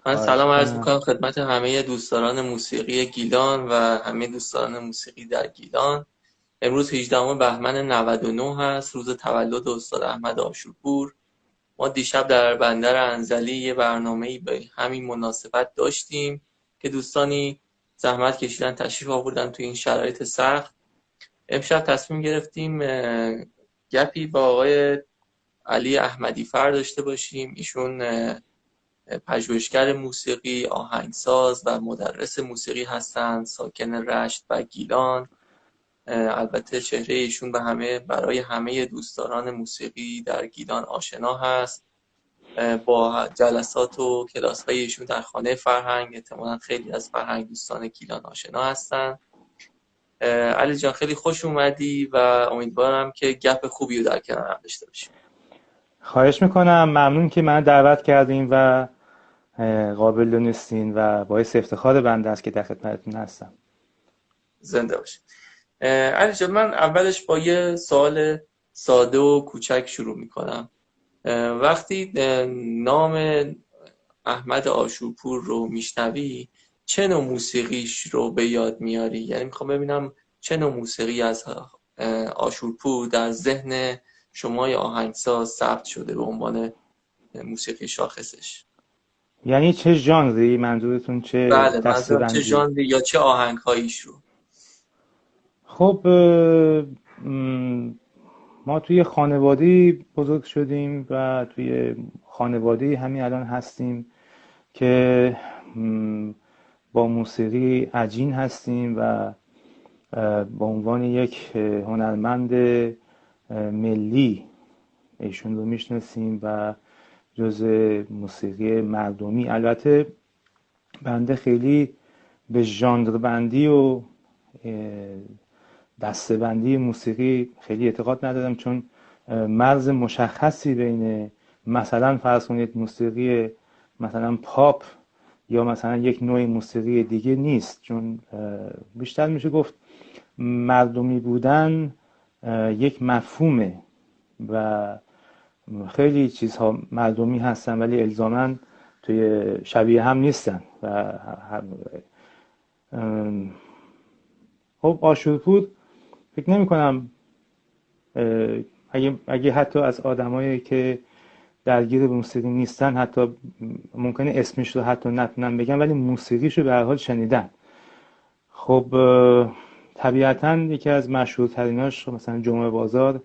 من خواهش سلام عرض میکنم. میکنم خدمت همه دوستداران موسیقی گیلان و همه دوستداران موسیقی در گیلان. امروز 18 بهمن 99 هست، روز تولد استاد احمد عاشورپور. ما دیشب در بندر انزلی یه برنامه‌ای به همین مناسبت داشتیم که دوستانی زحمت کشیدن تشریف آوردن توی این شرایط سخت. امشب تصمیم گرفتیم گپی با آقای علی احمدی فر داشته باشیم. ایشون پژوهشگر موسیقی، آهنگساز و مدرس موسیقی هستند، ساکن رشت و گیلان. البته چهره ایشون برای همه دوستداران موسیقی در گیلان آشنا هست. با جلسات و کلاس‌های ایشون در خانه فرهنگ احتمالاً خیلی از فرهنگ دوستان گیلان آشنا هستند. علی جان خیلی خوش اومدی و امیدوارم که گپ خوبی رو در کنارم داشته باشیم. خواهش میکنم. ممنون که من دعوت کردین و قابل دونستین و باعث افتخار بنده است که در خدمتتون هستم. زنده باشید. علی جان، من اولش با یه سوال ساده و کوچک شروع میکنم. وقتی نام احمد عاشورپور رو میشنوی چه نوع موسیقیش رو به یاد میاری؟ یعنی میخوام ببینم چه نوع موسیقی از عاشورپور در ذهن شمای آهنگساز ثبت شده به عنوان موسیقی شاخصش. یعنی چه ژانری منظورتون، چه بله، منظورم چه دسته‌بندی؟ ژانری یا چه آهنگ‌هاییش رو. خب ما توی خانواده‌ای بزرگ شدیم و توی خانواده‌ای همین الان هستیم که با موسیقی عجین هستیم و به عنوان یک هنرمند ملی ایشون رو میشناسیم و جز موسیقی مردمی. البته بنده خیلی به ژانر بندی و دسته بندی موسیقی خیلی اعتقاد ندارم، چون مرز مشخصی بین مثلا فرض کنید موسیقی مثلا پاپ یا مثلا یک نوع موسیقی دیگه نیست، چون بیشتر میشه گفت مردمی بودن یک مفهومه و خیلی چیزها مردمی هستن ولی الزاما توی شبیه هم نیستن و خب عاشورپور فکر نمی کنم اگه حتی از آدمایی که درگیر موسیقی نیستن حتی ممکنه اسمش رو حتی نتونن بگن ولی موسیقیشو به هر حال شنیدن. خب طبیعتاً یکی از مشهورتریناش مثلا جمعه بازار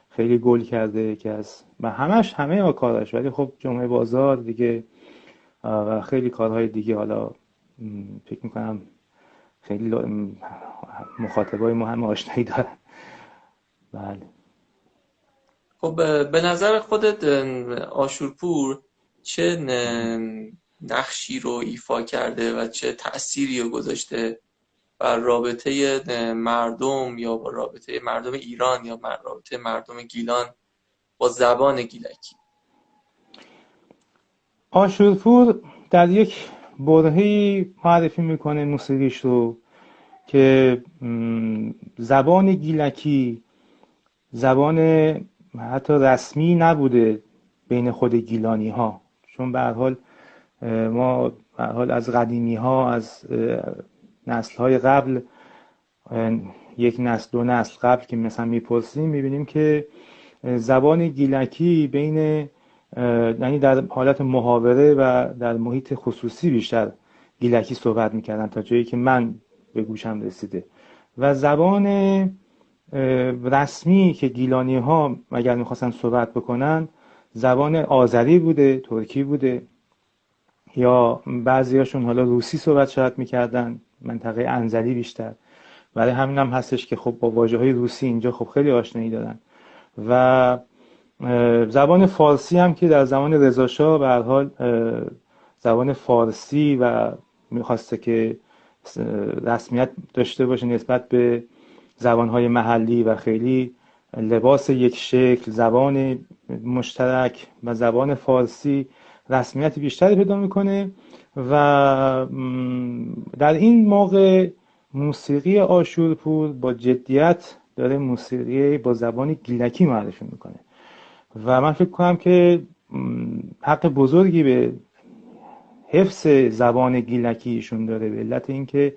خیلی گل کرده، یکی از و همه کاراش، ولی خب جمعه بازار دیگه و خیلی کارهای دیگه. حالا فکر میکنم خیلی مخاطبای ما هم آشنایی دارن. بله. خب به نظر خودت عاشورپور چه نقشی رو ایفا کرده و چه تأثیری رو گذاشته بر رابطه مردم یا با رابطه مردم ایران یا رابطه مردم گیلان با زبان گیلکی؟ عاشورپور در یک برهه‌ای معرفی میکنه موسیقیش رو که زبان گیلکی زبان حتی رسمی نبوده بین خود گیلانی ها، چون به هر حال ما به هر حال از قدیمی ها، از نسل های قبل، یک نسل دو نسل قبل که مثلا میپرسیم میبینیم که زبان گیلکی بین یعنی در حالت محاوره و در محیط خصوصی بیشتر گیلکی صحبت میکردن تا جایی که من به گوشم رسیده، و زبان رسمی که گیلانی ها اگر میخواستن صحبت بکنن زبان آذری بوده، ترکی بوده، یا بعضیاشون حالا روسی صحبت شاید میکردن، منطقه انزلی بیشتر. برای همین هم هستش که خب با واژه های روسی اینجا خب خیلی آشنایی دارن. و زبان فارسی هم که در زمان رضا شاه به هر حال زبان فارسی و میخواسته که رسمیت داشته باشه نسبت به زبانهای محلی و خیلی لباس یک شکل، زبان مشترک و زبان فارسی رسمیت بیشتری پیدا میکنه. و در این موقع موسیقی عاشورپور با جدیت داره موسیقی با زبان گیلکی معرفی میکنه و من فکر کنم که حق بزرگی به حفظ زبان گیلکی ایشون داره، به علت اینکه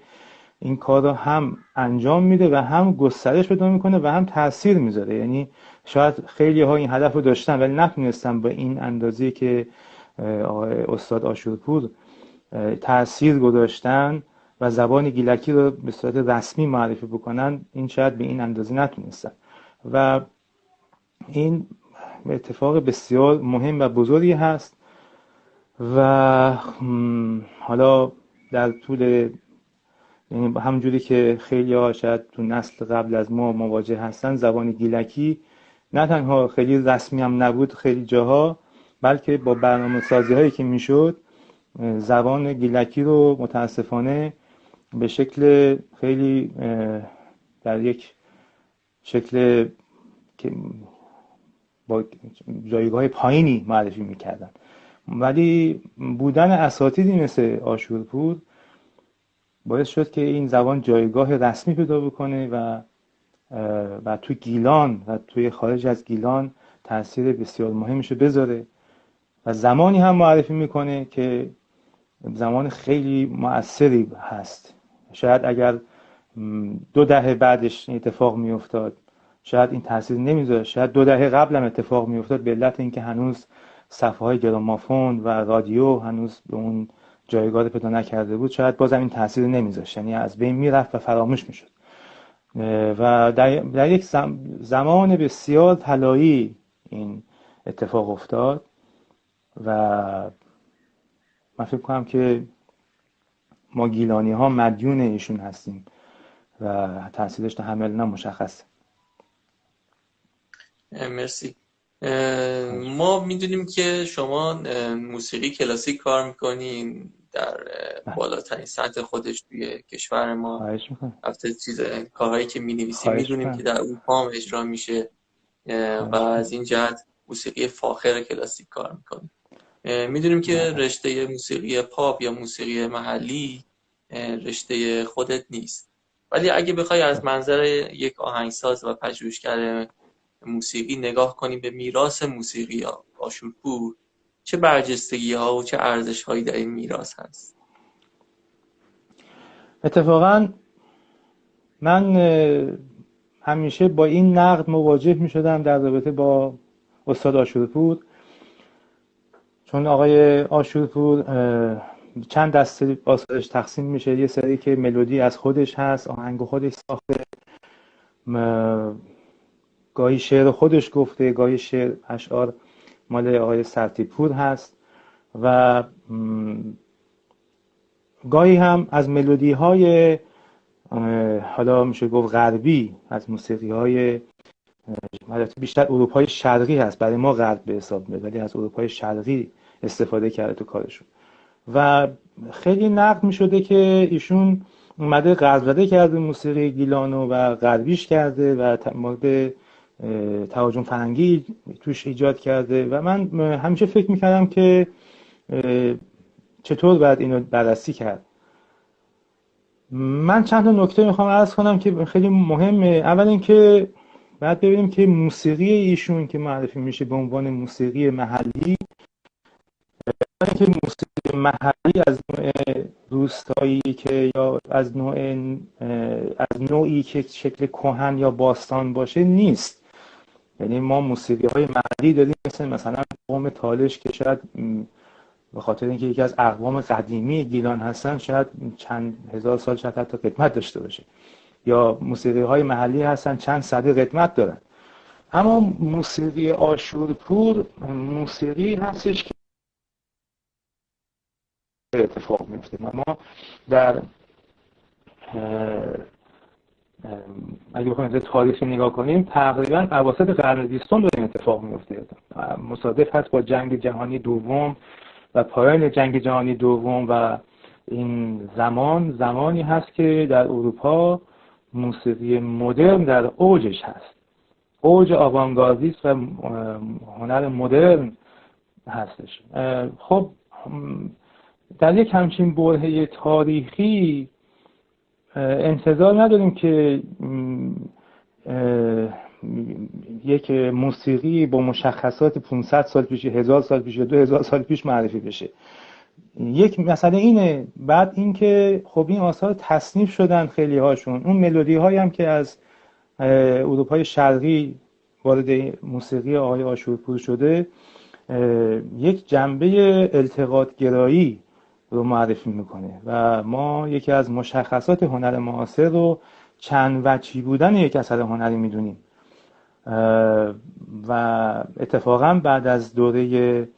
این کار رو هم انجام میده و هم گسترش پیدا میکنه و هم تاثیر میذاره. یعنی شاید خیلی ها این هدف رو داشتن ولی نتونستن به این اندازه که آقای استاد آشورپور تاثیر گذاشتن و زبان گیلکی رو به صورت رسمی معرفی بکنن، این شاید به این اندازه نتونستن و این اتفاق بسیار مهم و بزرگی هست. و حالا در طول، یعنی همونجوری که خیلی ها شاید تو نسل قبل از ما مواجه هستن، زبان گیلکی نه تنها خیلی رسمی هم نبود خیلی جاها، بلکه با برنامه سازی هایی که میشد زبان گیلکی رو متاسفانه به شکل خیلی در یک شکل که با جایگاه پایینی معرفی میکردن. ولی بودن اساتیدی مثل آشورپور باعث شد که این زبان جایگاه رسمی پیدا بکنه و توی گیلان و توی خارج از گیلان تاثیر بسیار مهمشو بذاره و زمانی هم معرفی میکنه که زمان خیلی مؤثری هست. شاید اگر 2 دهه بعدش اتفاق میافتاد شاید این تاثیر نمیذاره، شاید 2 دهه قبل هم اتفاق میافتاد، به علت اینکه هنوز صفحه های گرامافون و رادیو هنوز به اون جایگاه پیدا نکرده بود، شاید بازم این تاثیر نمیذاشت، یعنی از بین میرفت و فراموش میشد. و در یک زمان بسیار طلایی این اتفاق افتاد و من فکر کنم که ما گیلانی ها مدیون ایشون هستیم و تاثیرش تا همه الان مشخصه. مرسی. ما میدونیم که شما موسیقی کلاسیک کار میکنین در بالاترین سطح خودش توی کشور ما. البته کارهایی که مینویسیم میدونیم که در اروپا هم اجرا میشه و از این جهت موسیقی فاخر کلاسیک کار میکنیم. میدونیم که رشته موسیقی پاپ یا موسیقی محلی رشته خودت نیست، ولی اگه بخوای از منظر یک آهنگساز و پژوهشگر موسیقی نگاه کنیم به میراث موسیقی آشورپور، چه برجستگی ها و چه ارزش هایی در این میراث هست؟ اتفاقا من همیشه با این نقد مواجه می شدم در رابطه با استاد آشورپور، چون آقای آشورپور چند دسته آثارش تقسیم میشه. یه سری که ملودی از خودش هست، آهنگ خودش ساخته، گاهی شعر خودش گفته، گاهی شعر اشعار مال آقای سرتیپور هست و گاهی هم از ملودی های حالا میشه گفت غربی، از موسیقی های بیشتر اروپای شرقی هست، برای ما غرب به حساب میاد ولی از اروپای شرقی استفاده کرده تو کارشون. و خیلی نقد میشده که ایشون اومده غزوده کرده موسیقی گیلانو و غربیش کرده و مورد تهاجم فرنگی توش ایجاد کرده و من همیشه فکر میکردم که چطور باید اینو بررسی کرد. من چند تا نکته میخوام عرض کنم که خیلی مهمه. اول اینکه باید ببینیم که موسیقی ایشون که معرفی میشه به عنوان موسیقی محلی، که موسیقی محلی از نوع روستایی که یا از نوعی که شکل کهن یا باستان باشه نیست. یعنی ما موسیقی های محلی داریم مثلا قوم تالش که شاید به خاطر اینکه یکی از اقوام قدیمی گیلان هستن شاید چند هزار سال شاید حتی قدمت داشته باشه، یا موسیقی های محلی هستن چند صده قدمت دارن. اما موسیقی آشورپور موسیقی هستش که اتفاق میفته. ما در اگه بخوایم تاریخی نگاه کنیم تقریبا اواسط قرن 20 داریم اتفاق میفته، مصادف هست با جنگ جهانی دوم و پایان جنگ جهانی دوم و این زمانی هست که در اروپا موسیقی مدرن در اوجش هست، اوج آوانگاردیسم و هنر مدرن هستش. خب در یک همچین برهه تاریخی انتظار نداریم که یک موسیقی با مشخصات 500 سال پیش، 1000 سال پیش یا 2000 سال پیش معرفی بشه. یک مسئله اینه. بعد اینکه خب این آثار تصنیف شدن خیلی هاشون، اون ملودی هایی هم که از اروپای شرقی وارد موسیقی آقای عاشورپور شده یک جنبه التقاط گرایی رو معرفی میکنه و ما یکی از مشخصات هنر معاصر رو چند وجهی بودن یک اثر هنری میدونیم و اتفاقا بعد از دوره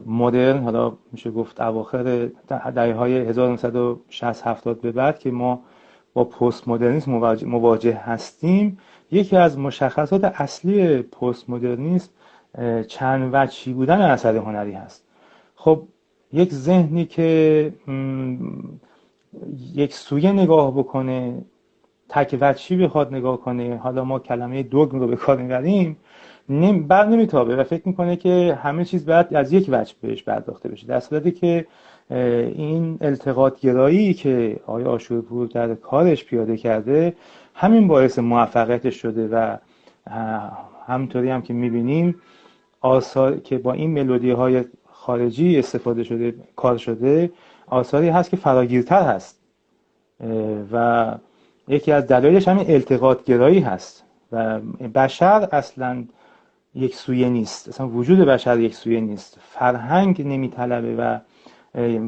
مدرن، حالا میشه گفت اواخر دهه‌های 1960 70 به بعد که ما با پست مدرنیسم مواجه هستیم، یکی از مشخصات اصلی پست مدرنیسم چند وجهی بودن اثر هنری هست. خب یک ذهنی که یک سویه نگاه بکنه، تک وجهی بخواد نگاه کنه، حالا ما کلمه دوگم رو به کار میبریم، بر نمیتابه و فکر میکنه که همه چیز باید از یک وجه بهش پرداخته بشه، در صورتی که این التقاط گرایی که آقای عاشورپور در کارش پیاده کرده همین باعث موفقیتش شده و همونطوری هم که میبینیم آثار که با این ملودی های خارجی استفاده شده کار شده آثاری هست که فراگیرتر هست و یکی از دلایلش همین التقاط گرایی هست و بشر اصلا یک سویه نیست، اصلا وجود بشر یک سویه نیست، فرهنگ نمیطلبه و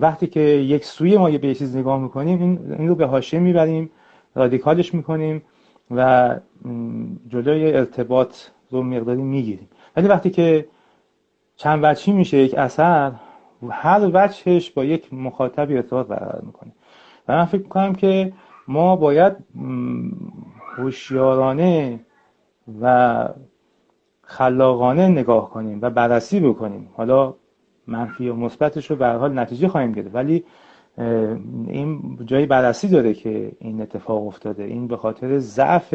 وقتی که یک سویه ما به چیز نگاه میکنیم این رو به حاشیه میبریم، رادیکالش میکنیم و جلوی ارتباط رو مقداری میگیریم. ولی وقتی که چند وجهی میشه یک اثر، هر وجهش با یک مخاطب ارتباط برقرار میکنه و من فکر میکنم که ما باید هوشیارانه و خلاقانه نگاه کنیم و بررسی بکنیم. حالا منفی و مثبتش رو به هر حال نتیجه خواهیم گرفت، ولی این جای بررسی داره که این اتفاق افتاده. این به خاطر ضعف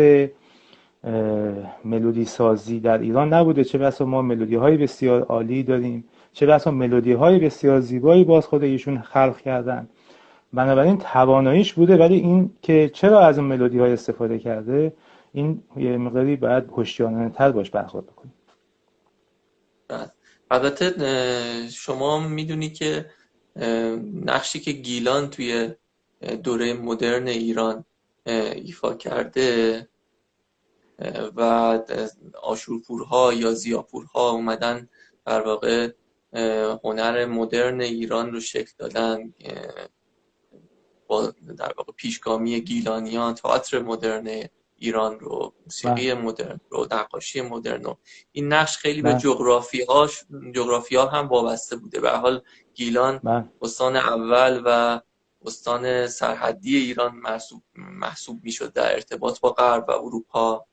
ملودی سازی در ایران نبوده، چه بسا ما ملودی های بسیار عالی داریم، چه بسا ملودی های بسیار زیبایی باز خود ایشون خلق کردن، بنابراین تواناییش بوده، ولی این که چرا از اون ملودی های استفاده کرده این یه مقداری باید هوشیارانه تر باش برخورد بکنیم. البته شما میدونی که نقشی که گیلان توی دوره مدرن ایران ایفا کرده و عاشورپورها یا ضیاپورها اومدن در واقع هنر مدرن ایران رو شکل دادن با در واقع پیشگامی گیلانیان، تئاتر مدرن ایران رو، موسیقی مدرن رو، نقاشی مدرن رو. این نقش خیلی به جغرافیا هم وابسته بوده. به هر حال گیلان استان اول و استان سرحدی ایران محسوب میشد در ارتباط با غرب و اروپا،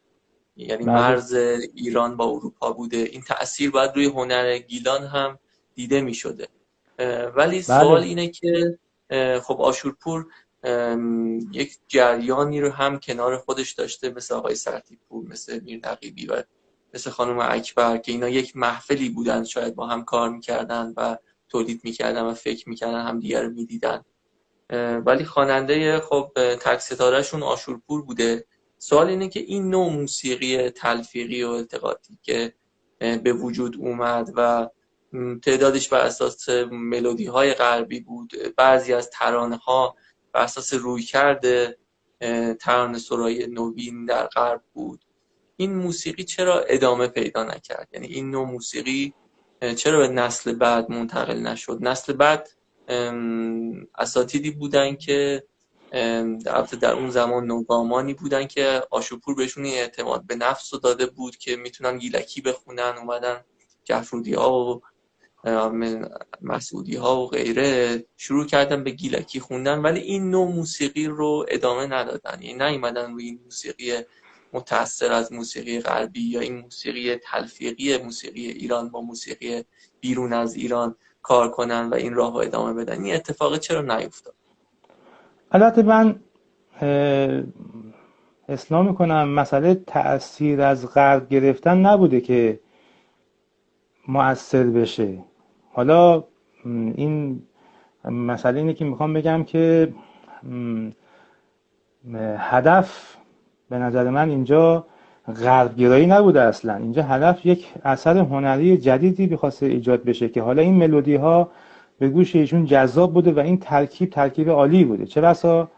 یعنی مرز ایران با اروپا بوده. این تأثیر باید روی هنر گیلان هم دیده میشده. ولی سوال اینه که خب عاشورپور یک جریانی رو هم کنار خودش داشته، مثل آقای سرتیپور، مثل میر نقیبی و مثل خانم اکبر، که اینا یک محفلی بودن، شاید با هم کار میکردن و تولید میکردن و فکر میکردن، هم دیگر رو میدیدن. ولی خواننده خب تک ستارهشون عاشورپور بوده. سوال اینه که این نوع موسیقی تلفیقی و التقاطی که به وجود اومد و تعدادش بر اساس ملودی های غربی بود، بعضی از ترانه ها بر اساس رویکرد ترانه سرای نوین در غرب بود، این موسیقی چرا ادامه پیدا نکرد؟ یعنی این نوع موسیقی چرا به نسل بعد منتقل نشد؟ نسل بعد اساتیدی بودن که در اون زمان نوگامانی بودن که عاشورپور بهشون اعتماد به نفس رو داده بود که میتونن گیلکی بخونن. اومدن جعفرودی ها و مسعودی ها و غیره شروع کردن به گیلکی خوندن، ولی این نوع موسیقی رو ادامه ندادن. یعنی نیومدن روی این موسیقی متأثر از موسیقی غربی یا این موسیقی تلفیقی موسیقی ایران با موسیقی بیرون از ایران کار کنن و این راه رو ادامه بدن. این اتفاق چرا نیفتاد؟ البته من اصلاح میکنم مسئله تأثیر از غرب گرفتن نبوده که مؤثر بشه. حالا این مسئله اینه که میخوام بگم که هدف به نظر من اینجا غربگرایی نبوده اصلا. اینجا هدف یک اثر هنری جدیدی می‌خواسته ایجاد بشه که حالا این ملودی ها به گوش ایشون جذاب بوده و این ترکیب عالی بوده. چه بسا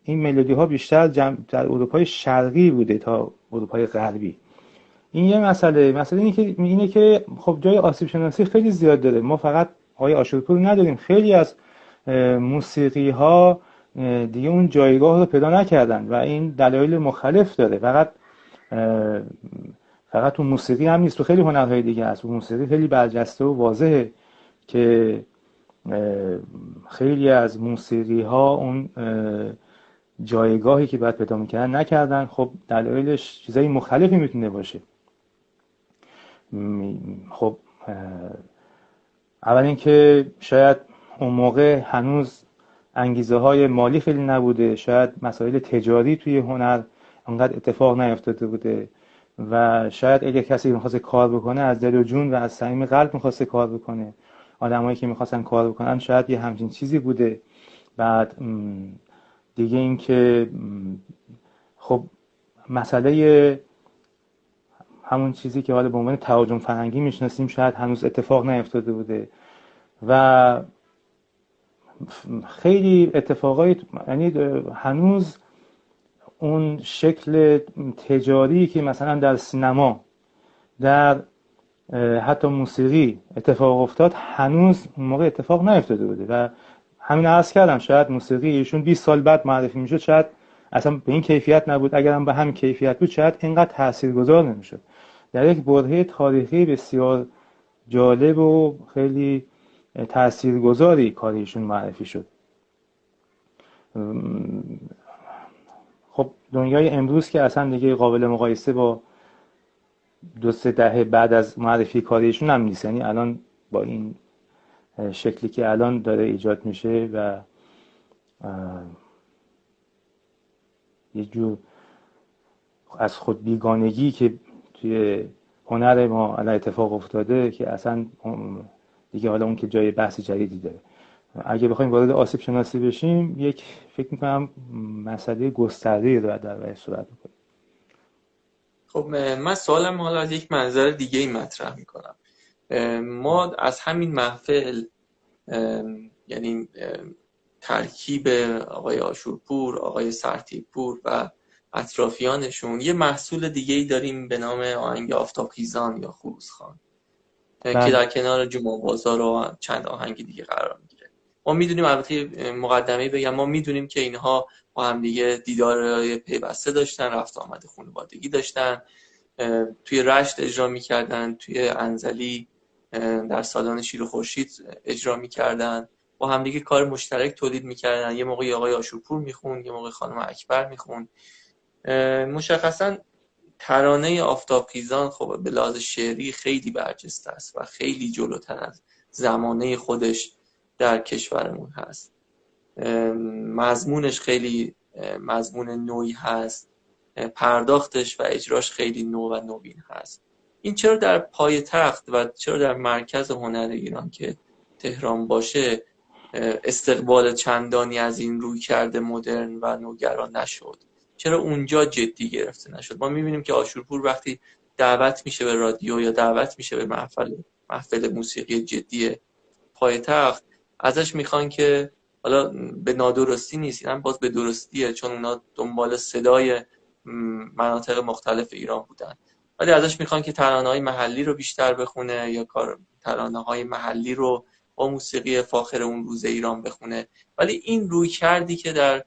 این ملودی ها بیشتر در اروپای شرقی بوده تا اروپای غربی. این یه مسئله اینه که خب جای آسیب شناسی خیلی زیاد داره. ما فقط آقای آشورپور نداریم، خیلی از موسیقی ها دیگه اون جایگاه رو پیدا نکردن و این دلایل مختلف داره. فقط تو موسیقی هم نیست، تو خیلی هنرهای دیگه هست. تو موسیقی خیلی برجسته و واضحه که خیلی از موسیقی ها اون جایگاهی که باید پیدا میکردن نکردن. خب دلایلش چیزای مختلفی میتونه باشه. خب اول اینکه شاید اون موقع هنوز انگیزه های مالی خیلی نبوده، شاید مسائل تجاری توی هنر انقدر اتفاق نیفتاده بوده و شاید اگه کسی میخواسته کار بکنه از دل و جون و از صمیم قلب میخواسته کار بکنه، آدمایی که میخواستن کار بکنن شاید یه همچین چیزی بوده. بعد دیگه این که خب مسئله همون چیزی که حالا به عنوان تهاجم فرهنگی میشناسیم شاید هنوز اتفاق نیفتاده بوده و خیلی اتفاقای، یعنی هنوز اون شکل تجاری که مثلا در سینما، در حتی موسیقی اتفاق افتاد، هنوز اون موقع اتفاق نیفتاده بوده و همین عرض کردم شاید موسیقی ایشون 20 سال بعد معرفی میشد شاید اصلا به این کیفیت نبود، اگرم به همین کیفیت بود شاید اینقدر تاثیرگذار نمیشد. در یک برهه تاریخی بسیار جالب و خیلی تاثیرگذاری کار ایشون معرفی شد. خب دنیای امروز که اصلا دیگه قابل مقایسه با 2-3 دهه بعد از معرفی کار ایشون هم نیست. یعنی الان با این شکلی که الان داره ایجاد میشه و یه جور از خود بیگانگی که توی هنر ما الان اتفاق افتاده که اصلا دیگه حالا اون که جای بحث جدیدی داره. اگه بخوایم وارد آسیب شناسی بشیم، یک فکر میکنم مسئله گسترده‌ای رو در واقع صورت میکنه. خب من سوالم حالا از یک منظر دیگه ای مطرح میکنم. ما از همین محفل، یعنی ترکیب آقای آشورپور، آقای سرتیپور و اطرافیانشون، یه محصول دیگه ای داریم به نام آهنگ آفتابخیزان یا خروسخوان که در کنار جمعه بازار و چند آهنگ دیگه قرار میگیره. ما میدونیم، البته مقدمه بگم، ما میدونیم که اینها با هم دیگه دیدار پیوسته داشتن، رفت آمد خانوادگی داشتن، توی رشت اجرا میکردن، توی انزلی در سالن شیر و خورشید اجرا میکردن، با هم دیگه کار مشترک تولید میکردن. یه موقعی آقای آشورپور میخوند، یه موقع خانم اکبر میخوند. مشخصا ترانه آفتابخیزان خب به لحاظ شعری خیلی برجسته است و خیلی جلوتر از زمانه خودش در کشورمون هست. مضمونش خیلی مضمون نوعی هست، پرداختش و اجراش خیلی نو و نوین هست. این چرا در پایتخت و چرا در مرکز هنر ایران که تهران باشه استقبال چندانی از این رویکرد مدرن و نوگرا نشد؟ چرا اونجا جدی گرفته نشد؟ ما می‌بینیم که آشورپور وقتی دعوت میشه به رادیو یا دعوت میشه به محفل موسیقی جدی پایتخت، ازش میخوان که، حالا به نادرستی نیست، هم باز به درستیه چون اونا دنبال صدای مناطق مختلف ایران بودن، ولی ازش میخوان که ترانه‌های محلی رو بیشتر بخونه یا ترانه‌های محلی رو با موسیقی فاخر اون روز ایران بخونه. ولی این روی کردی که در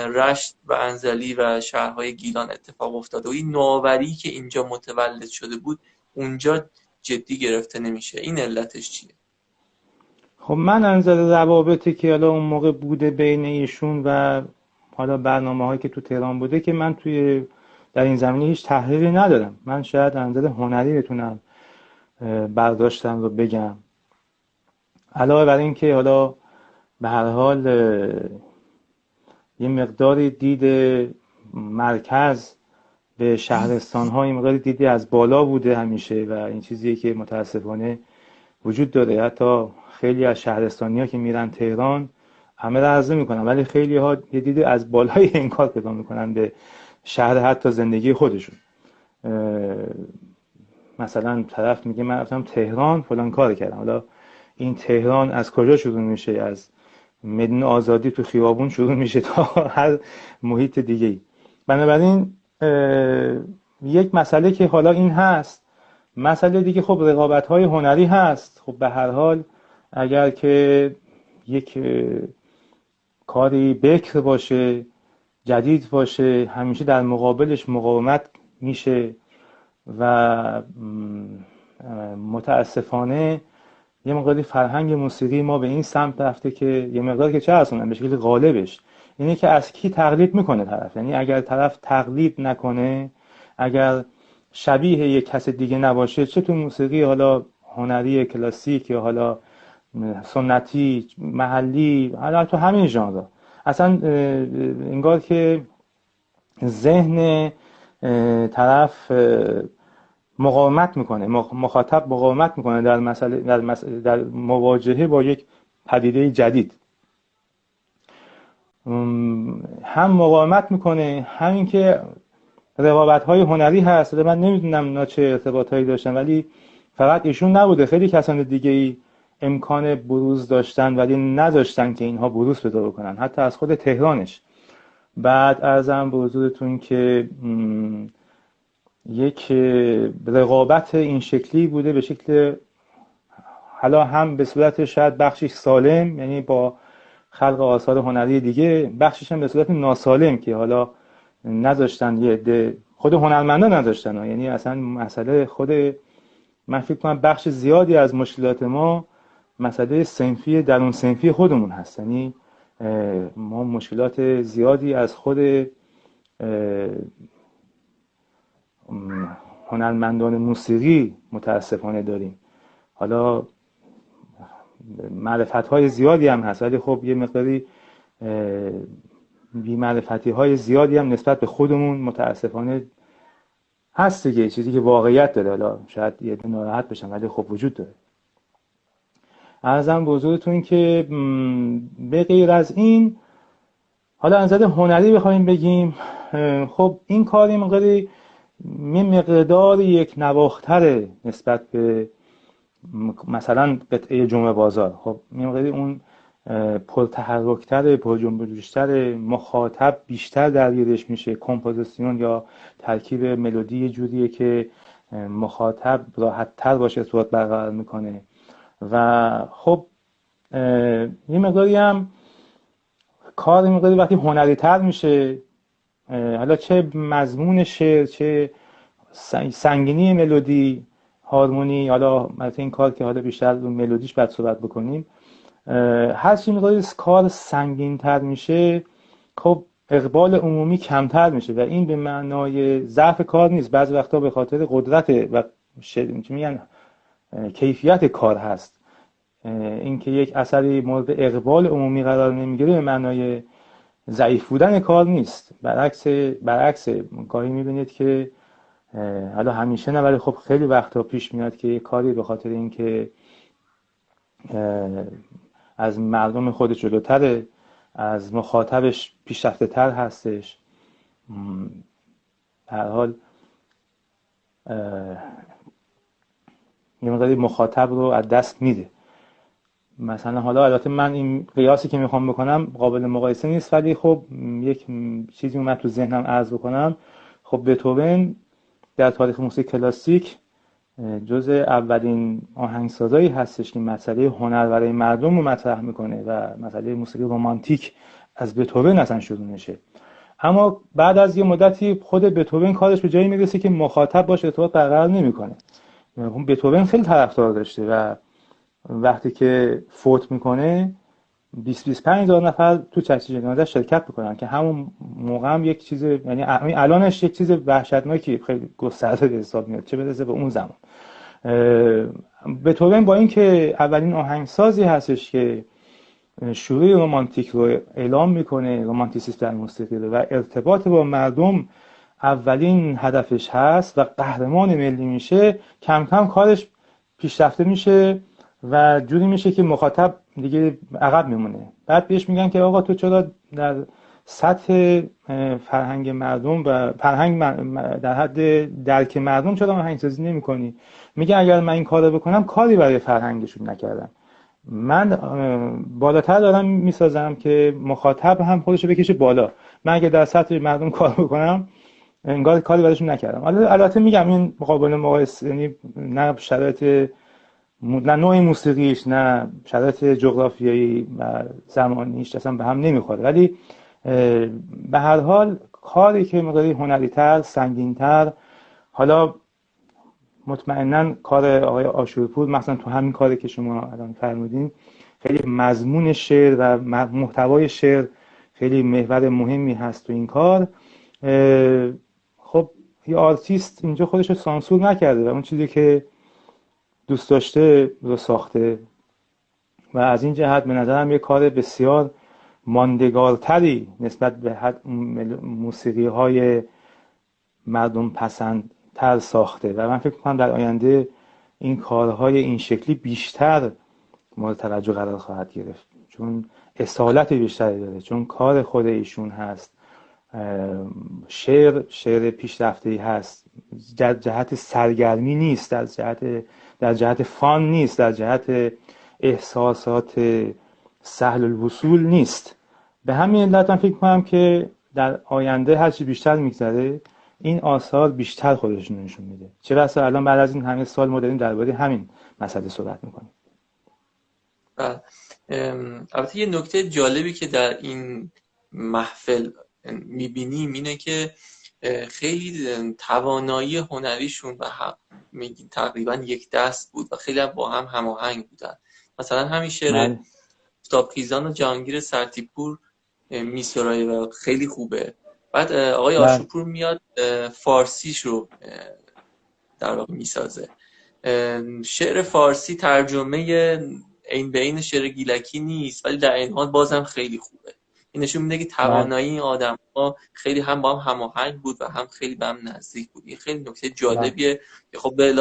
رشت و انزلی و شهرهای گیلان اتفاق افتاده و این نوآوری که اینجا متولد شده بود اونجا جدی گرفته نمیشه. این علتش چیه؟ خب من نظر روابطی که حالا اون موقع بوده بین ایشون و حالا برنامه‌هایی که تو تهران بوده که من در این زمینه هیچ تحقیقی ندارم. من شاید نظر هنری بتونم برداشتم رو بگم. علاوه بر این که حالا به هر حال یه مقداری دید مرکز به شهرستان‌ها، این مقداری دیدی از بالا بوده همیشه و این چیزیه که متاسفانه وجود داره. حتی خیلی از شهرستانی‌ها که میرن تهران همه را عرضه میکنن، ولی خیلی ها یه دیده از بالای این کار پیدا میکنن به شهر حتی زندگی خودشون. مثلا طرف میگه من رفتم تهران فلان کار کردم. حالا این تهران از کجا شروع میشه؟ از میدان آزادی تو خیابون شروع میشه تا هر محیط دیگه. بنابراین یک مسئله که حالا این هست. مسئله دیگه خب رقابت‌های هنری هست. خب به هر حال اگر که یک کاری بکر باشه، جدید باشه، همیشه در مقابلش مقاومت میشه و متاسفانه یه مقداری فرهنگ موسیقی ما به این سمت رفته که یه مقدار که چه هستونن به شکل غالبش اینه که از کی تقلید میکنه طرف. یعنی اگر طرف تقلید نکنه، اگر شبیه یک کس دیگه نباشه، چه تو موسیقی حالا هنری کلاسیک یا حالا سنتی محلی، حالا تو همین ژانر، اصلا انگار که ذهن طرف مقاومت میکنه، مخاطب مقاومت میکنه در مواجهه با یک پدیده جدید. هم مقاومت میکنه، همین که رقابت‌های هنری هست. من نمیدونم اینا چه ارتباطایی داشتن، ولی فقط ایشون نبوده، خیلی کسان دیگه ای امکان بروز داشتن ولی نذاشتن که اینها بروز پیدا بکنن، حتی از خود تهرانش. بعد ارزم به حضورتون که یک رقابت این شکلی بوده، به شکل حالا هم به صورت شاید بخشش سالم، یعنی با خلق آثار هنری دیگه، بخشش هم به صورت ناسالم که حالا نذاشتن یه عده، خود هنرمندا نذاشتن. یعنی اصلا مسئله خود، من فکر کنم بخش زیادی از مشکلات ما مسئله صنفی درون صنفی خودمون هست. یعنی ما مشکلات زیادی از خود هنرمندان موسیقی متاسفانه داریم. حالا معرفت‌های زیادی هم هست، ولی خب یه مقداری بی‌معرفتی‌های زیادی هم نسبت به خودمون متاسفانه هست دیگه، چیزی که واقعیت داره. حالا شاید یه ناراحت بشن ولی خب وجود داره. عرضم به حضورتون که به غیر از این، حالا از نظر هنری بخوایم بگیم، خب این کار مقداری مقدار یک نواختره نسبت به مثلا قطعه جمعه بازار. خب مقداری اون پرتحرکتره، پرجنبش‌تره، مخاطب بیشتر درگیرش میشه. کمپوزیسیون یا ترکیب ملودی جوریه که مخاطب راحت‌تر باشه ارتباط برقرار میکنه و خب یه مقداری هم کار مقداری وقتی هنری تر میشه، حالا چه مضمون شعر، چه سنگینی ملودی، هارمونی، حالا مثلا این کار که حالا بیشتر رو ملودیش بعد صحبت بکنیم، هر چی مقداری کار سنگین تر میشه، خب اقبال عمومی کمتر میشه و این به معنای ضعف کار نیست. بعضی وقتا به خاطر قدرت و میگن کیفیت کار هست. اینکه یک اثری مورد اقبال عمومی قرار نمیگیره به معنای ضعیف بودن کار نیست. برعکس گاهی میبینید که حالا همیشه نه ولی خب خیلی وقتا پیش میاد که یک کاری به خاطر اینکه از مردم خود جلوتره، از مخاطبش پیشرفته تر هستش، هر حال یه مقداری مخاطب رو از دست میده. مثلا حالا البته من این قیاسی که میخوام بکنم قابل مقایسه نیست، ولی خب یک چیزی اومد تو ذهنم عرض بکنم. خب بتهوون در تاریخ موسیقی کلاسیک جز اولین آهنگسازایی هستش که مسئله هنر برای مردم رو مطرح میکنه و مسئله موسیقی رمانتیک از بتهوون اصلا شروع میشه. اما بعد از یه مدتی خود بتهوون کارش به جایی میرسه که مخاطب باشه ارتباط برقرار نمیکنه. بتهوون خیلی طرفدار داشته و وقتی که فوت میکنه 20-25 هزار نفر تو چشم جنازه شرکت میکنن که همون موقع هم یک چیز، یعنی الانش یک چیز وحشتناکی خیلی گسترده به حساب میاد، چه برسه به اون زمان. بتهوون با اینکه اولین آهنگسازی هستش که شروع رمانتیک رو اعلام میکنه، رمانتیسیسم در موسیقی رو، و ارتباط با مردم اولین هدفش هست و قهرمان ملی میشه، کم کم کارش پیشرفته میشه و جوری میشه که مخاطب دیگه عقب میمونه. بعد بهش میگن که آقا تو چرا در سطح فرهنگ مردم و فرهنگ در حد درک مردم چرا آهنگسازی نمی‌کنی؟ میگه اگر من این کارو بکنم کاری برای فرهنگشون نکردم. من بالاتر دارم میسازم که مخاطب هم خودشو بکشه بالا. من اگه در سطح مردم کار بکنم انگار کاری براشون نکردم. البته میگم این مقابل مقایسه، یعنی نه شرایط، نه نوع موسیقیش، نه شرایط جغرافیایی و زمانیش اصلا به هم نمیخوره، ولی به هر حال کاری که مقداری هنری‌تر، سنگین‌تر، حالا مطمئناً کار آقای آشورپور مثلا تو همین کاری که شما الان فرمودین خیلی مضمون شعر و محتوای شعر خیلی محور مهمی هست تو این کار. خب یه آرتیست اینجا خودش رو سانسور نکرده و اون چیزی که دوست داشته رو ساخته و از این جهت به نظرم یه کار بسیار ماندگارتری نسبت به موسیقی های مردم پسند تر ساخته و من فکر کنم در آینده این کارهای این شکلی بیشتر مورد توجه قرار خواهد گرفت، چون اصالت بیشتری داره، چون کار خود ایشون هست، شعر پیشرفته‌ای هست، در جهت سرگرمی نیست، در جهت فان نیست، در جهت احساسات سهل الوصول نیست. به همین علت من فکر کنم که در آینده هرچی بیشتر میگذره این آثار بیشتر خودشون نشون میده. چه بسا الان بعد از این همه سال ما داریم درباره همین مسئله صحبت میکنیم. البته یه نکته جالبی که در این محفل میبینیم اینه که خیلی توانایی هنریشون و میگین تقریبا یک دست بود و خیلی با هم هماهنگ بودن. مثلا همین شعر آفتابخیزان و جهانگیر سرتیپور میسرایه و خیلی خوبه. بعد آقای آشورپور میاد فارسیش رو در واقع میسازه. شعر فارسی ترجمه این به این شعر گیلکی نیست، ولی در این حال بازم خیلی خوبه. این نشون میده که توانایی این آدم‌ها خیلی هم با هم هماهنگ بود و هم خیلی به هم نزدیک بود. این خیلی نکته جالبیه که خب به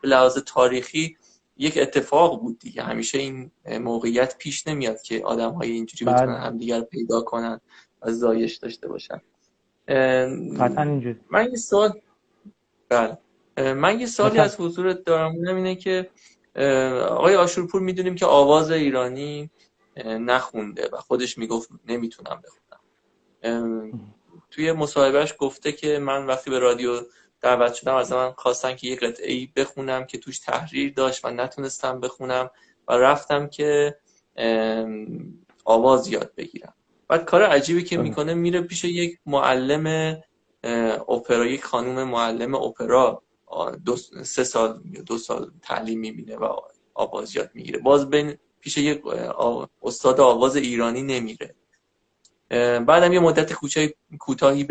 لحاظ تاریخی یک اتفاق بود دیگه. همیشه این موقعیت پیش نمیاد که آدم‌های اینجوری بتونن همدیگر پیدا کنن و زایش داشته باشن. قطعاً اینجوری. من یه سالی از حضورت دارم، اونم اینه که آقای آشورپور میدونیم که آواز ایرانی نخونده و خودش میگفت نمیتونم بخونم. توی مصاحبهش گفته که من وقتی به رادیو دعوت شدم از من خواستن که یک قطعه‌ای بخونم که توش تحریر داشت و نتونستم بخونم و رفتم که آواز یاد بگیرم. بعد کار عجیبی که میکنه میره پیش یک معلم اپرا، یک خانم معلم اپرا، 2 سال تعلیم میبینه و آواز یاد میگیره. باز پیش یک استاد آواز ایرانی نمیره. بعدم یه مدت کوتاهی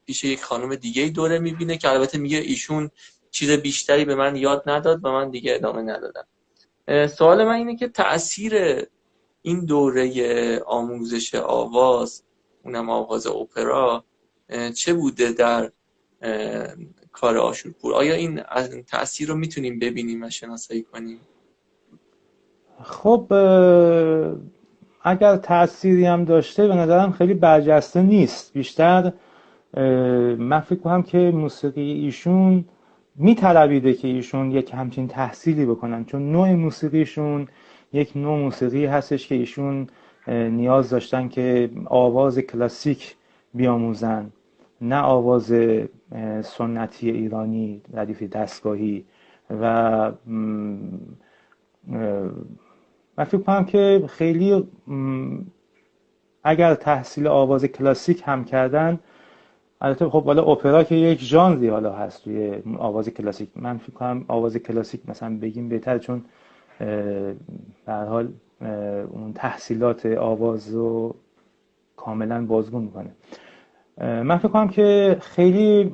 پیش یک خانم دیگه دوره میبینه که البته میگه ایشون چیز بیشتری به من یاد نداد و من دیگه ادامه ندادم. سوال من اینه که تأثیر این دوره آموزش آواز، اونم آواز اپرا، چه بوده در کار آشورپور؟ آیا این تأثیر رو میتونیم ببینیم و شناسایی کنیم؟ خب اگر تأثیری هم داشته به نظرم خیلی برجسته نیست. بیشتر من فکر کنم که موسیقی ایشون میطلبیده که ایشون یک همچین تحصیلی بکنن، چون نوع موسیقیشون یک نوع موسیقی هستش که ایشون نیاز داشتن که آواز کلاسیک بیاموزن، نه آواز سنتی ایرانی ردیف دستگاهی. و من فکر کنم که خیلی اگر تحصیل آواز کلاسیک هم کردن، البته خب حالا اپرا که یک ژانری حالا هست توی آواز کلاسیک، من فکر کنم آواز کلاسیک مثلا بگیم بهتر، چون به هر حال اون تحصیلات آواز رو کاملا بازگو میکنه. من فکر کنم که خیلی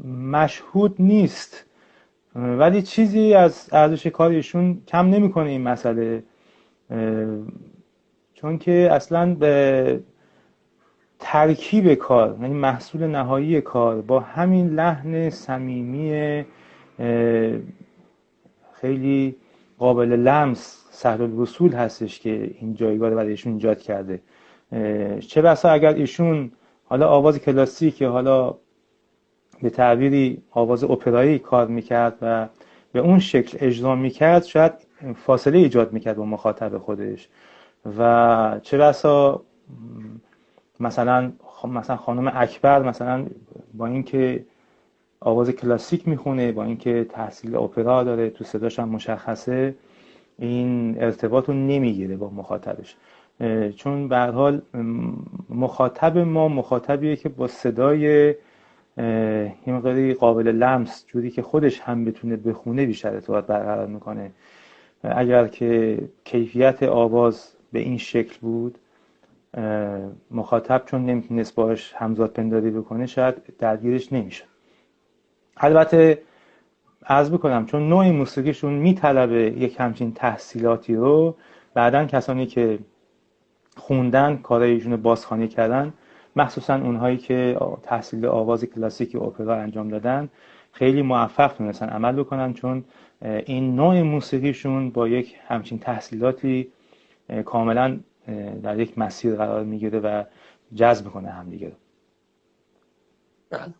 مشهود نیست، ولی چیزی از ارزش کارشون کم نمیکنه این مسئله، چون که اصلا به ترکیب کار، یعنی محصول نهایی کار با همین لحن صمیمی خیلی قابل لمس سهل الوصول هستش که این جایگاه رو برایشون ایجاد کرده. چه بسا اگر ایشون حالا آواز کلاسیک یا حالا به تعبیری آواز اپرایی کار میکرد و به اون شکل اجرا میکرد، شاید فاصله ایجاد میکرد با مخاطب خودش. و چه بسا مثلا خانم اکبر مثلا با اینکه آواز کلاسیک میخونه، با اینکه تحصیل اپرا داره، تو صداش هم مشخصه، این ارتباط رو نمیگیره با مخاطبش، چون به هر حال مخاطب ما مخاطبیه که با صدای یه مقداری قابل لمس، جوری که خودش هم بتونه بخونه، بیشتر ارتباط برقرار میکنه. اگر که کیفیت آواز به این شکل بود، مخاطب چون نمیتونست باش همزاد پنداری بکنه شاید درگیرش نمیشه. البته عرض بکنم چون نوع موسیقیشون میطلبه یک همچین تحصیلاتی رو، بعدن کسانی که خوندن، کارایشون رو بازخوانی کردن، مخصوصا اونهایی که تحصیل آواز کلاسیک اپرا انجام دادن، خیلی موفق تونستن عمل بکنن، چون این نوع موسیقیشون با یک همچین تحصیلاتی کاملا در یک مسیر قرار میگیره و جذب کنه همدیگه رو. بله.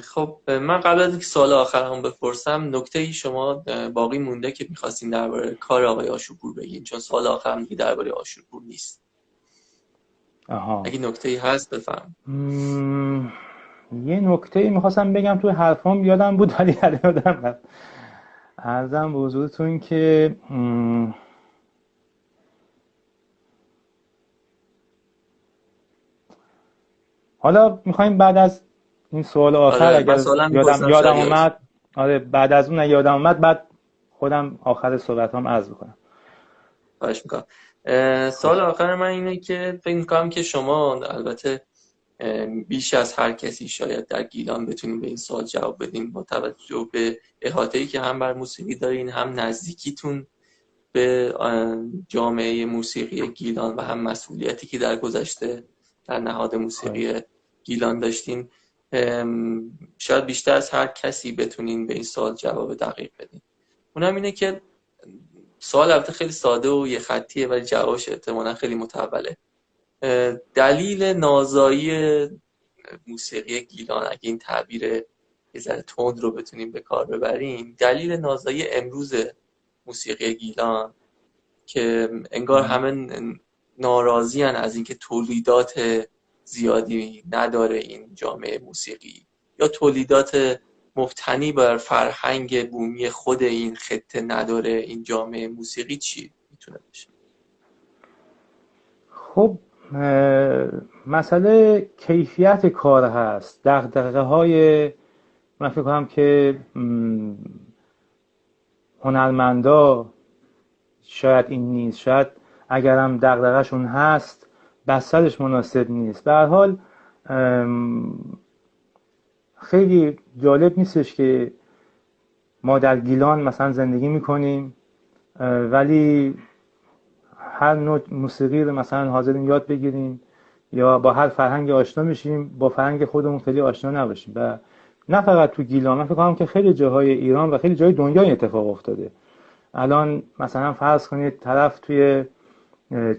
خب من قبل از اینکه سوال آخرم بپرسم، نکته‌ای شما باقی مونده که می‌خواستین درباره کار آقای آشورپور بگین؟ چون سوال آخرم دیگه درباره آشورپور نیست. اگه نکته‌ای هست بفهم. یه نکته‌ای می‌خواستم بگم تو حرفام یادم بود ولی یادم رفت. عرضم به حضورتون که حالا می‌خوایم بعد از این سوال آخر اگر یادم اومد، بعد از اون اگه یادم اومد بعد خودم آخر صحبتام عرض بکنم. خواهش میکنم. سوال آخر من اینه که فکر میکنم که شما البته بیش از هر کسی شاید در گیلان بتونیم به این سوال جواب بدیم، با توجه به احاطه‌ای که هم بر موسیقی دارین، هم نزدیکیتون به جامعه موسیقی گیلان و هم مسئولیتی که در گذشته در نهاد موسیقی گیلان داشتین. شاید بیشتر از هر کسی بتونین به این سوال جواب دقیق بدین. اونم اینه که سوال البته خیلی ساده و یه خطیه ولی جوابش احتمالاً خیلی متوله. دلیل نازایی موسیقی گیلان، اگه این تعبیر یه ذره تند رو بتونیم به کار ببریم، دلیل نازایی امروز موسیقی گیلان که انگار همه ناراضی هن از اینکه تولیدات زیادی نداره این جامعه موسیقی، یا تولیدات مبتنی بر فرهنگ بومی خود این خطه نداره این جامعه موسیقی، چی میتونه بشه؟ خب مسئله کیفیت کار هست، دغدغه های، من فکر کنم که هنرمندا شاید این نیست، شاید اگرم دغدغه‌شون هست بسترش مناسب نیست. به هر حال خیلی جالب نیستش که ما در گیلان مثلا زندگی میکنیم ولی هر نوع موسیقی رو مثلا حاضریم یاد بگیریم یا با هر فرهنگ آشنا میشیم، با فرهنگ خودمون خیلی آشنا نباشیم. و نه فقط تو گیلان، من فکر کنم که خیلی جاهای ایران و خیلی جای دنیا اتفاق افتاده. الان مثلا فرض کنید طرف توی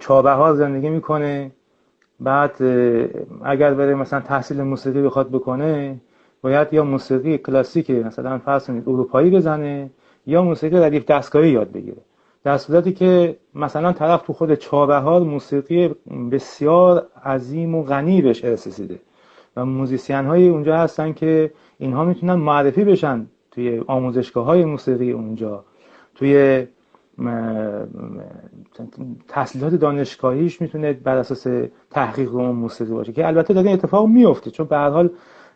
چابهار زندگی میکنه، بعد اگر بره مثلا تحصیل موسیقی بخواد بکنه، باید یا موسیقی کلاسیک مثلا فرض کنید اروپایی بزنه یا موسیقی ردیف دستگاهی یاد بگیره، در صورتی که مثلا طرف تو خود چابهار موسیقی بسیار عظیم و غنی بهش رسیده و موزیسین های اونجا هستن که اینها میتونن معرفی بشن توی آموزشگاه های موسیقی اونجا، توی تحصیلات دانشگاهیش میتونه بر اساس تحقیق اون موسیقی باشه، که البته داره اتفاق میفته، چون به هر حال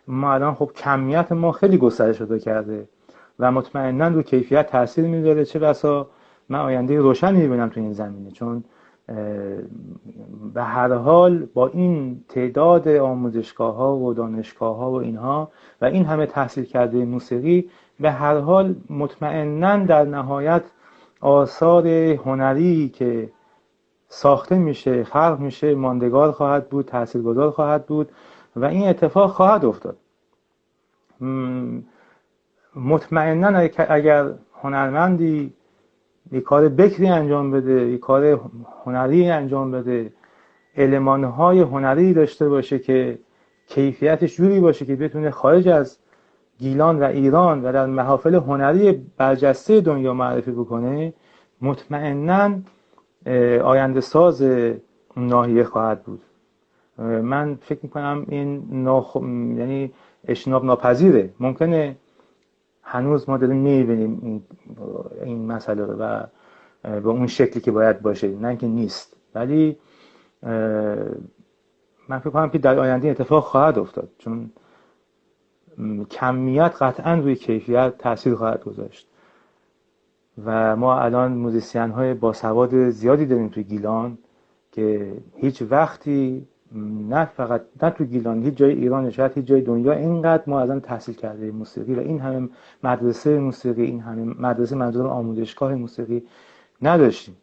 ما الان خب کمیت ما خیلی گسترش پیدا کرده و مطمئنا رو کیفیت تاثیر میذاره. چه بسا من آینده روشنی میبینم تو این زمینه، چون به هر حال با این تعداد آموزشگاه ها و دانشگاه ها و اینها و این همه تحصیل کرده موسیقی، به هر حال مطمئنا در نهایت آثار هنری که ساخته میشه، خلق میشه، ماندگار خواهد بود، تاثیرگذار خواهد بود و این اتفاق خواهد افتاد. مطمئنا اگر هنرمندی یک کار بکری انجام بده، یک کار هنری انجام بده، المان‌های هنری داشته باشه که کیفیتش جوری باشه که بتونه خارج از گیلان و ایران و در محافل هنری برجسته دنیا معرفی بکنه، مطمئناً آینده ساز ناحیه خواهد بود. من فکر میکنم این یعنی اجتناب ناپذیره. ممکنه هنوز ما داریم میبینیم این مسئله و به اون شکلی که باید باشه، نه که نیست، ولی من فکر کنم که در آینده اتفاق خواهد افتاد، چون کمیت قطعا روی کیفیت تاثیر خواهد گذاشت و ما الان موزیسین های باسواد زیادی داریم توی گیلان که هیچ وقتی نه فقط نه تو گیلان، هیچ جای ایران، شاید هیچ جای دنیا اینقدر ما ازن تحصیل کرده موسیقی و این همه مدرسه موسیقی، این همه مدرسه، منظور آموزشگاه موسیقی نداشتیم.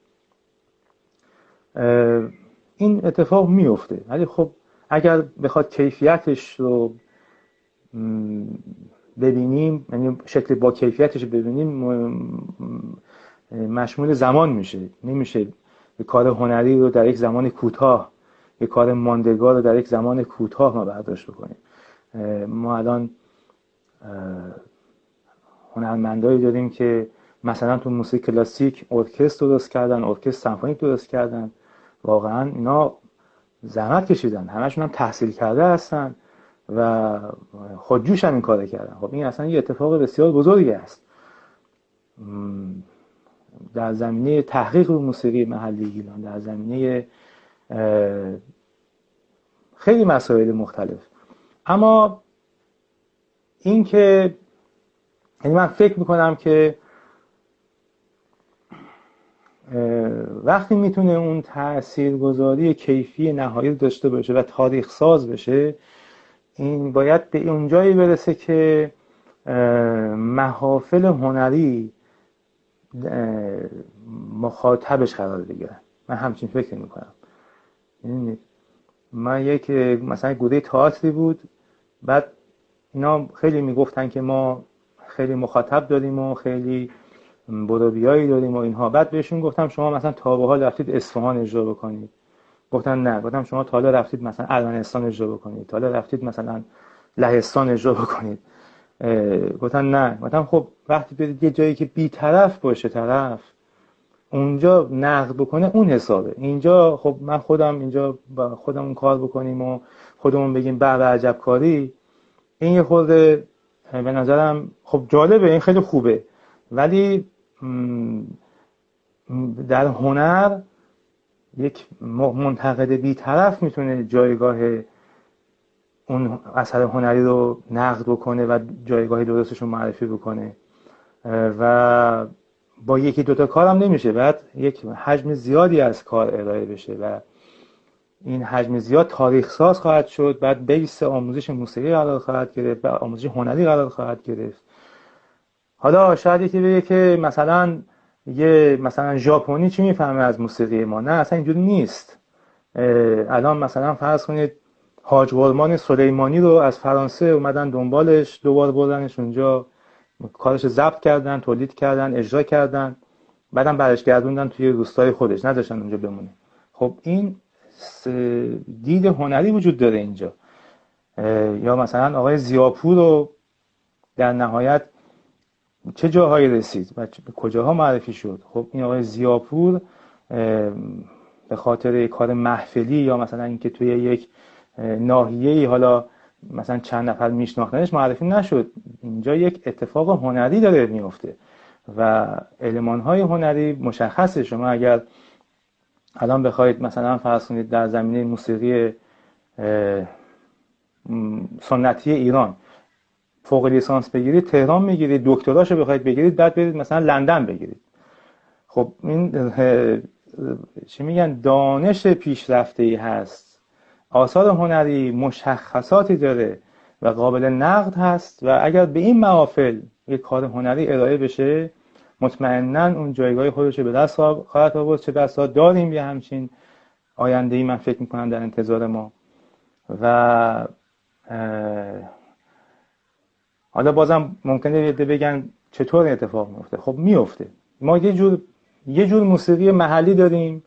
این اتفاق میفته، ولی خب اگر بخواد کیفیتش رو ببینیم، یعنی شکل با کیفیتش ببینیم، مشمول زمان میشه. نمیشه کار هنری رو در یک زمان کوتاه، یک کار ماندگار رو در یک زمان کوتاه ما برداشت بکنیم. ما الان هنرمندایی داریم که مثلا تو موسیقی کلاسیک ارکستر درست کردن، ارکستر سمفونیک درست کردن، واقعا اینا زحمت کشیدن، همشون هم تحصیل کرده هستن و خودجوش هم این کار کردن. خب این اصلا یه اتفاق بسیار بزرگی است در زمینه تحقیق رو موسیقی محلی گیلان، در زمینه خیلی مسائل مختلف. اما این که یعنی من فکر میکنم که وقتی میتونه اون تاثیرگذاری کیفی نهایی داشته باشه و تاریخ ساز بشه، این باید به اونجایی برسه که محافل هنری مخاطبش قرار بگیرن. من همچین فکر میکنم. من یک مثلا گروه تئاتری بود، بعد اینا خیلی میگفتن که ما خیلی مخاطب داریم و خیلی برو داریم و اینها. بعد بهشون گفتم شما مثلا تا به حال رفتید اصفهان اجرا بکنید؟ گفتن نه. گفتم شما تا حالا رفتید مثلا ارمنستان اجرا بکنید؟ تا حالا رفتید مثلا لهستان اجرا بکنید؟ گفتن نه. گفتم خب وقتی برید یه جایی که بی‌طرف باشه، طرف اونجا نقد بکنه، اون حسابه. اینجا خب من خودم اینجا با خودمون کار بکنیم و خودمون بگیم به عجب کاری، این یه خورده به نظرم خب جالبه، این خیلی خوبه، ولی در هنر یک منتقد بی‌طرف میتونه جایگاه اون اثر هنری رو نقد بکنه و جایگاه درستش رو معرفی بکنه و با یکی دوتا کارم نمیشه. بعد یک حجم زیادی از کار ارائه بشه و این حجم زیاد تاریخ ساز خواهد شد، بعد بیس آموزش موسیقی قرار خواهد گرفت و آموزش هنری قرار خواهد گرفت. حالا شاید یکی بگه که مثلا ژاپنی چی میفهمه از موسیقی ما؟ نه، اصلا اینجوری نیست. الان مثلا فرض کنید حاج غلمان سلیمانی رو از فرانسه اومدن دنبالش، دوبار بردنش اونجا، کارش ضبط کردن، تولید کردن، اجرا کردن، بعدم برش گردوندن توی روستای خودش، نذاشتن اونجا بمونه. خب این دید هنری وجود داره اینجا. یا مثلا آقای ضیاپور رو در نهایت چه جاهایی رسید و کجاها معرفی شد؟ خب این آقای ضیاپور به خاطر کار محفلی یا مثلا اینکه توی یک ناحیه‌ای حالا مثلا چند نفر میشناختنش معرفی نشد. اینجا یک اتفاق هنری داره میفته و المان‌های هنری مشخصه. شما اگر الان بخواید مثلا فرض کنید در زمینه موسیقی سنتی ایران فوق لیسانس بگیرید، تهران میگیرید، دکتراشو بخواید بگیرید، بعد برید مثلا لندن بگیرید. خب این چی میگن، دانش پیشرفته‌ای هست، آثار هنری مشخصاتی داره و قابل نقد هست و اگر به این محافل یک کار هنری ارائه بشه، مطمئناً اون جایگاه خودش به دست خواهد آورد. چه بسا داریم یه همچین آینده‌ای من فکر می‌کنم در انتظار ما. و حالا بازم ممکنه بگن چطور این اتفاق میفته؟ خب میفته. ما یه جور موسیقی محلی داریم،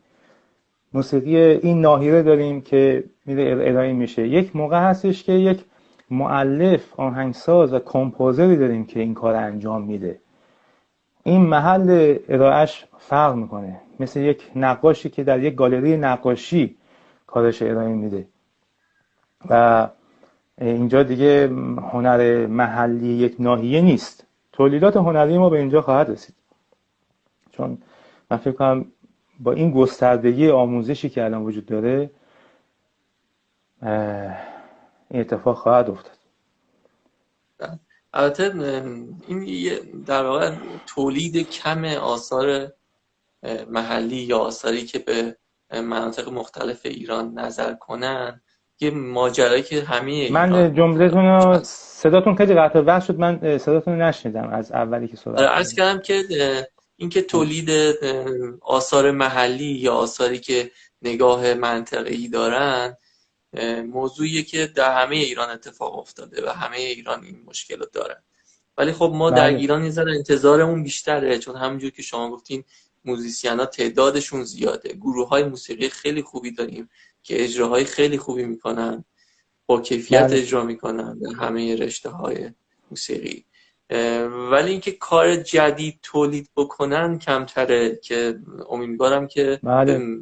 موسیقی این ناحیه داریم که میره ارائه میشه. یک موقع هستش که یک مؤلف، آهنگساز و کمپوزری داریم که این کار انجام میده. این محل ارائهش فرق میکنه، مثل یک نقاشی که در یک گالری نقاشی کارش ارائه میده و اینجا دیگه هنر محلی یک ناحیه نیست. تولیدات هنری ما به اینجا خواهد رسید، چون من فکر کنم با این گستردگی آموزشی که الان وجود داره این اتفاق خواهد افتاد. البته این در واقع تولید کم آثار محلی یا آثاری که به مناطق مختلف ایران نظر کنن یه ماجرایی که همه ایران. من جملتون رو صداتون خیلی قطع و وصل شد، من صداتون رو نشنیدم از اولی که صحبت کردم. عرض کردم که اینکه تولید آثار محلی یا آثاری که نگاه منطقه‌ای دارن موضوعیه که در همه ایران اتفاق افتاده و همه ایران این مشکل رو دارن، ولی خب ما در ایران یه ذره انتظارمون بیشتره، چون همونجور که شما گفتین موزیسینا تعدادشون زیاده، گروه‌های موسیقی خیلی خوبی داریم که اجراهای خیلی خوبی میکنن، با کیفیت اجرا میکنن در همه رشته‌های موسیقی، ولی اینکه کار جدید تولید بکنن کمتره که امیدوارم که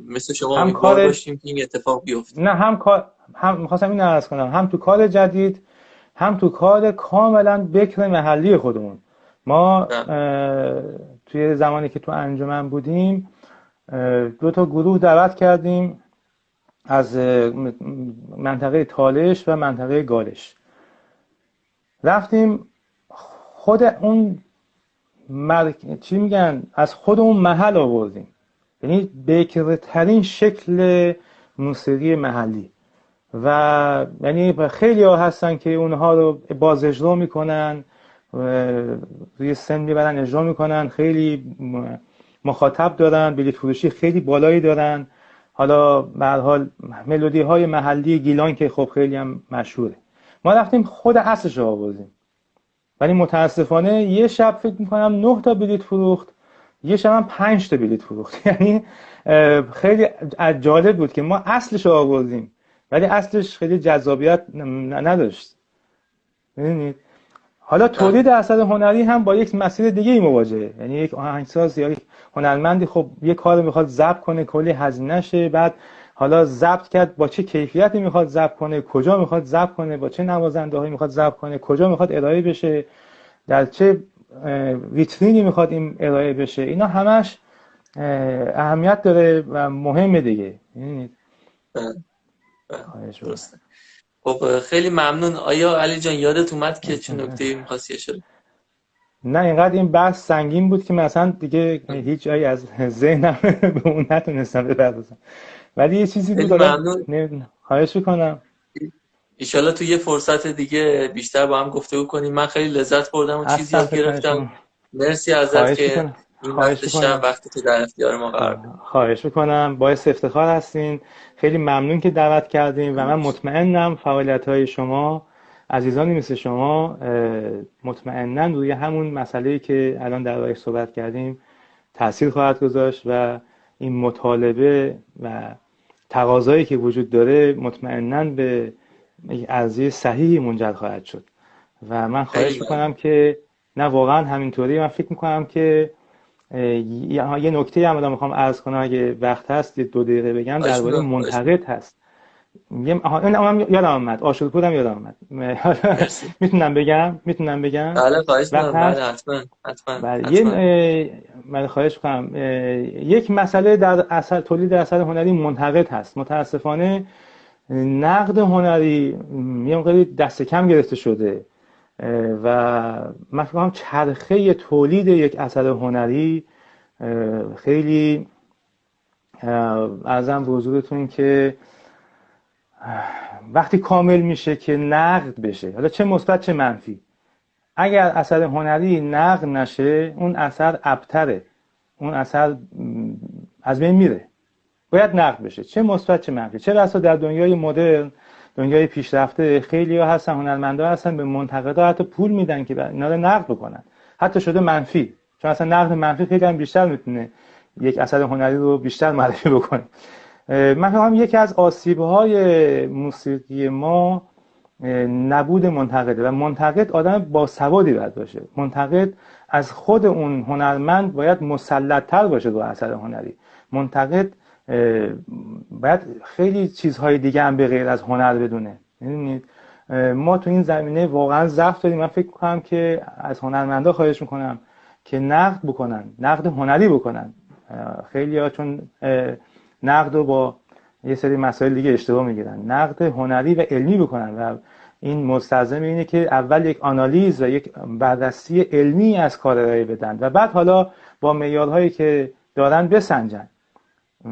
مثل شما امیدوار باشیم که این اتفاق بیفته. نه هم می‌خواستم این عرض کنم، هم تو کار جدید هم تو کار کاملا بکر محلی خودمون. ما توی زمانی که تو انجمن بودیم 2 تا گروه دعوت کردیم از منطقه تالش و منطقه گالش. رفتیم خود اون چی میگن از خود اون محل آوردیم، یعنی بکرترین شکل موسیقی محلی، و یعنی خیلی ها هستن که اونها رو باز اجرا میکنن، روی سن میبرن اجرا میکنن، خیلی مخاطب دارن، بلیط فروشی خیلی بالایی دارن. حالا به هر حال ملودی های محلی گیلان که خب خیلی هم مشهوره. ما رفتیم خود اصلش رو آوردیم، ولی متاسفانه یه شب فکر میکنم 9 تا بلیط فروخت، یه شب هم 5 تا بلیط فروخت. یعنی خیلی جالب بود که ما اصلش رو آوردیم ولی اصلش خیلی جذابیت نداشت. ببینید حالا تولید اثر هنری هم با یک مسیر دیگه ای مواجهه. یعنی یک آهنگساز یا یک هنرمندی خب یک کار میخواد ضبط کنه، کلی هزینه شه، بعد حالا ضبط کرد با چه کیفیتی میخواد ضبط کنه، کجا میخواد ضبط کنه، با چه نوازنده‌هایی میخواد ضبط کنه، کجا میخواد ارائه بشه، در چه ویترینی میخواد این ارائه بشه، اینا همش اهمیت داره و مهمه دیگه. ببینید درسته. خب خیلی ممنون. آیا علی جان یادت اومد که چه نکته‌ای می‌خواستی اشاره؟ نه اینقدر این بحث سنگین بود که مثلا دیگه هیچ جایی از ذهنم به اون نتونستم بپردازم، ولی یه چیزی بود. خواهش می‌کنم ایشالا تو یه فرصت دیگه بیشتر با هم گفتگو کنیم. من خیلی لذت بردم و چیزی یاد گرفتم. مرسی ازت که این وقت شب وقتی تو در اختیار ما قرار دادی. خواهش میکنم، باعث افتخار هستین. خیلی ممنون که دعوت کردین و من مطمئنم فعالیت‌های شما، عزیزانی مثل شما، مطمئناً روی همون مسئله‌ای که الان دربارش صحبت کردیم تأثیر خواهد گذاشت و این مطالبه و تقاضایی که وجود داره مطمئناً به یک ارزی صحیحی منجر خواهد شد. و من خواهش میکنم که نه واقعا همینطوری. من فکر میکنم که یه نکته هم میخوام عرض کنم اگه وقت هست 2 دقیقه بگم درباره منتقد هست. اونم یادم اومد، آشورپور هم یادم اومد. میتونم بگم بله خواهش میکنم. حتما من خواهش میکنم. یک مسئله در اثر تولید اثر هنری منتقد هست. متاسفانه نقد هنری یه موقعی دست کم گرفته شده و من فکر کنم چرخه تولید یک اثر هنری خیلی عرضم به حضورتون که وقتی کامل میشه که نقد بشه، حالا چه مثبت چه منفی، اگر اثر هنری نقد نشه اون اثر ابتره، اون اثر از بین میره، باید نقد بشه، چه مثبت چه منفی. چه بسا در دنیای مدرن، دنیای پیشرفته، خیلی‌ها هستن، هنرمندا هستن به منتقدا حتی پول میدن که اینا رو نقد بکنن، حتی شده منفی، چون اصلا نقد منفی خیلی هم بیشتر میتونه یک اثر هنری رو بیشتر معرفی بکنه. من فکر کنم یکی از آسیب‌های موسیقی ما نبود منتقده و منتقد آدم باسوادی باید باشه. منتقد از خود اون هنرمند باید مسلط‌تر باشه با اثر هنری. منتقد باید خیلی چیزهای دیگه هم به غیر از هنر بدونه. می‌دونید ما تو این زمینه واقعا ضعف داریم. من فکر می‌کنم که از هنرمندا خواهش می‌کنم که نقد بکنن، نقد هنری بکنن. خیلی‌ها چون نقد رو با یه سری مسائل دیگه اشتباه میگیرن. نقد هنری و علمی بکنن و این مستلزم اینه که اول یک آنالیز و یک بررسی علمی از کار ارائه بدن و بعد حالا با معیارهایی که دارن بسنجن.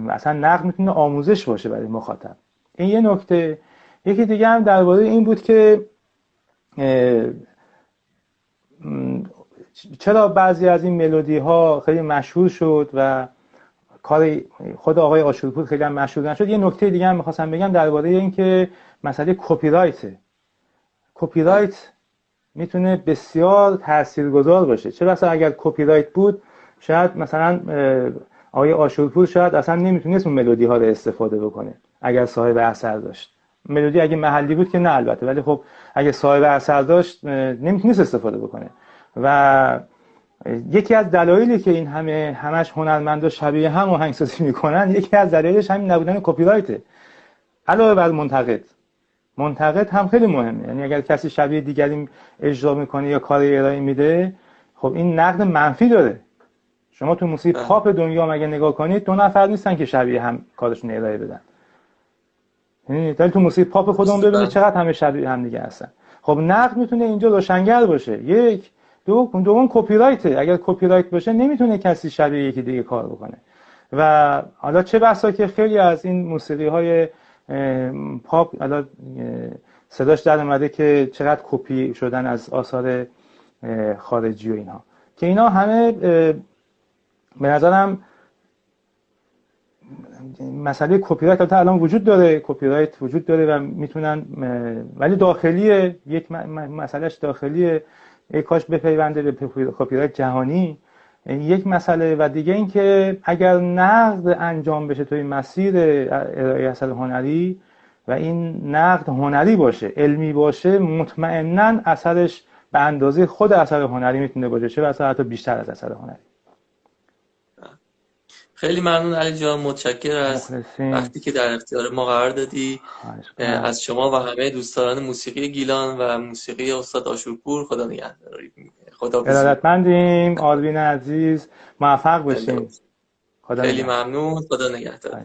اصلا نقد میتونه آموزش باشه برای مخاطب. این یه نکته. یکی دیگه هم درباره این بود که چرا بعضی از این ملودی ها خیلی مشهور شد و کار خود آقای آشورپور خیلی هم مشهور نشد. یه نکته دیگه هم می‌خواستم بگم درباره این که مسئله کپی رایت. کپی رایت میتونه بسیار تاثیرگذار باشه. چرا اصلا اگر کپی رایت بود شاید مثلا آقای آشورپور شاید اصلا نمیتونست اون ملودی ها رو استفاده بکنه اگر صاحب اثر داشت. ملودی اگه محلی بود که نه البته، ولی خب اگه صاحب اثر داشت نمیتونست استفاده بکنه. و یکی از دلایلی که این همش هنرمندا شبیه هم آهنگسازی میکنن، یکی از دلایلش همین نبودن کپی رایته. علاوه بر منتقد هم خیلی مهمه. یعنی اگر کسی شبیه دیگری اجرا میکنه یا کاری ارائه میده، خب این نقد منفی داره. شما تو موسیقی پاپ دنیا مگه نگاه کنید 2 نفر نیستن که شبیه هم کارشون ارائه بدن. یعنی تو موسیقی پاپ خودمون ببینید چقدر همه شبیه هم دیگه هستن. خب نقد میتونه اینجا روشنگر باشه. یک دوم کپی رایته. اگر کپی رایت باشه نمیتونه کسی شبیه یکی دیگه کار بکنه. و حالا چه بسا که خیلی از این موسیقی های پاپ حالا صداش در اومده که چقدر کپی شدن از آثار خارجی و اینها، که اینا همه به نظرم مسئله کپی رایت البته الان وجود داره، کپی رایت وجود داره و میتونن، ولی داخلیه، یک مسئلهش داخلیه، کاش بپیونده به کپی رایت جهانی یک مسئله. و دیگه این که اگر نقد انجام بشه توی مسیر ارائه اثر هنری و این نقد هنری باشه، علمی باشه، مطمئناً اثرش به اندازه خود اثر هنری میتونه باشه، چه بسا حتی بیشتر از اثر هنری. خیلی ممنون علی جان، متشکر از وقتی که در اختیار ما قرار دادی. از شما و همه دوستداران موسیقی گیلان و موسیقی استاد آشورپور خدا نگهداری. خدا ارادتمندیم. آروین عزیز موفق باشین. خیلی ممنون. خدا نگهدار.